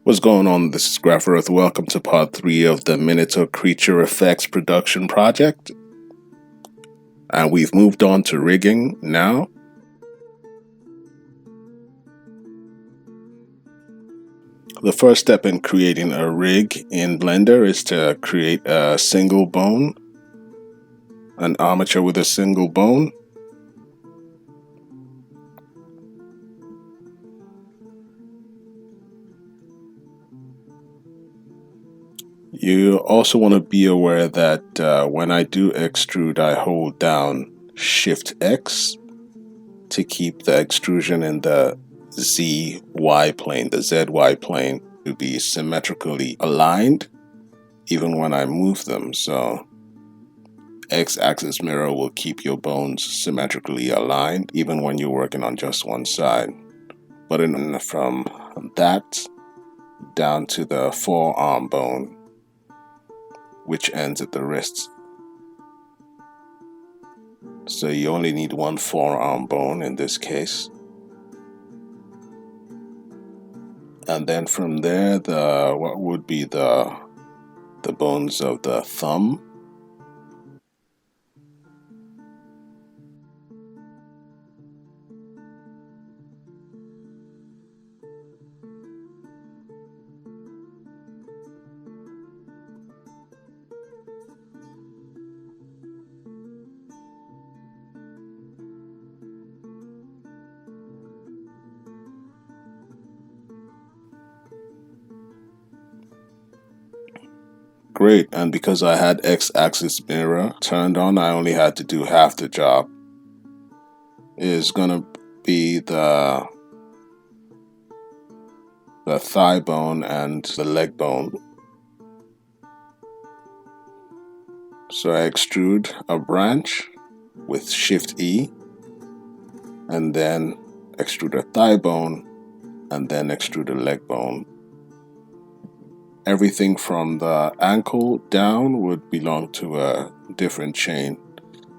What's going on? This is Graphiroth. Welcome to part 3 of the Minotaur Creature Effects production project. And we've moved on to rigging now. The first step in creating a rig in Blender is to create a single bone, an armature with a single bone. You also want to be aware that when I do extrude, I hold down Shift X to keep the extrusion in the ZY plane, the ZY plane, to be symmetrically aligned even when I move them. So X-axis mirror will keep your bones symmetrically aligned even when you're working on just one side. But from that down to the forearm bone, which ends at the wrist. So you only need one forearm bone in this case. And then from there, what would be the bones of the thumb. Great, and because I had X-axis mirror turned on, I only had to do half the job. Is gonna be the thigh bone and the leg bone. So I extrude a branch with Shift E, and then extrude a thigh bone, and then extrude a leg bone. Everything from the ankle down would belong to a different chain.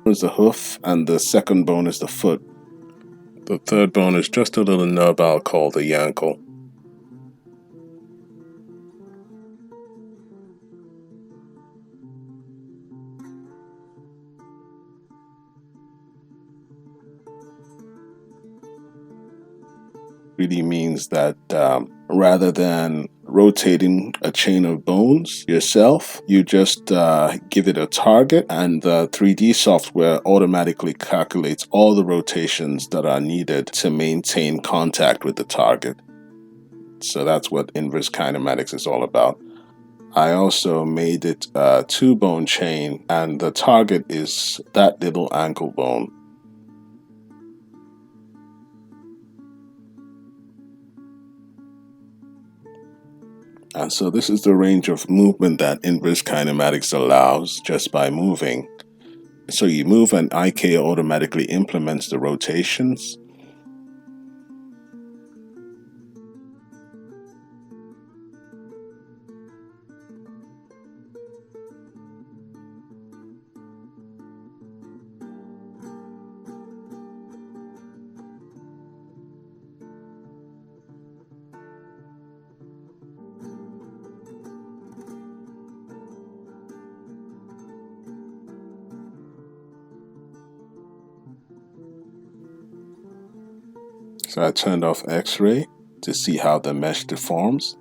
There's the hoof, and the second bone is the foot. The third bone is just a little nub I'll call the ankle. Really means that rather than rotating a chain of bones yourself, you just give it a target, and the 3D software automatically calculates all the rotations that are needed to maintain contact with the target. So that's what inverse kinematics is all about. I also made it a 2-bone chain, and the target is that little ankle bone. And so this is the range of movement that inverse kinematics allows just by moving. So you move and IK automatically implements the rotations. So I turned off X-ray to see how the mesh deforms.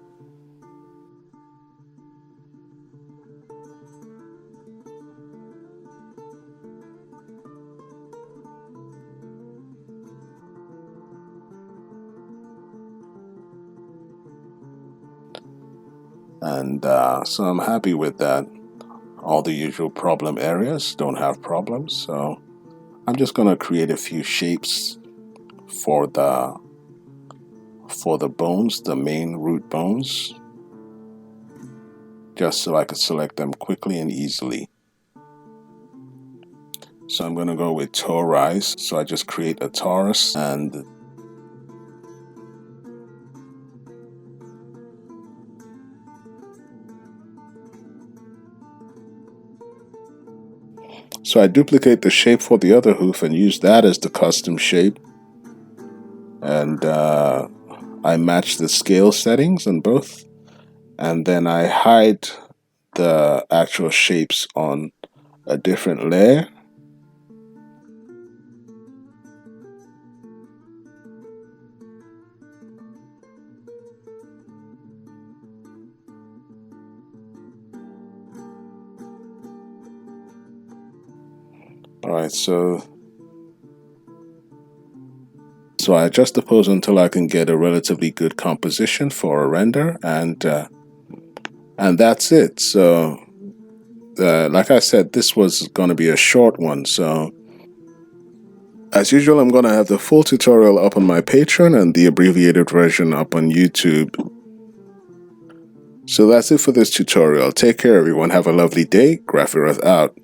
And so I'm happy with that. All the usual problem areas don't have problems. So I'm just going to create a few shapes for the bones, the main root bones, just so I could select them quickly and easily. So I'm going to go with torize. So I just create a torus, and so I duplicate the shape for the other hoof and use that as the custom shape. And I match the scale settings on both. and then I hide the actual shapes on a different layer. All right, so I adjust the pose until I can get a relatively good composition for a render, and that's it. So, like I said, this was going to be a short one. So, as usual, I'm going to have the full tutorial up on my Patreon and the abbreviated version up on YouTube. So that's it for this tutorial. Take care, everyone. Have a lovely day. Graphiroth out.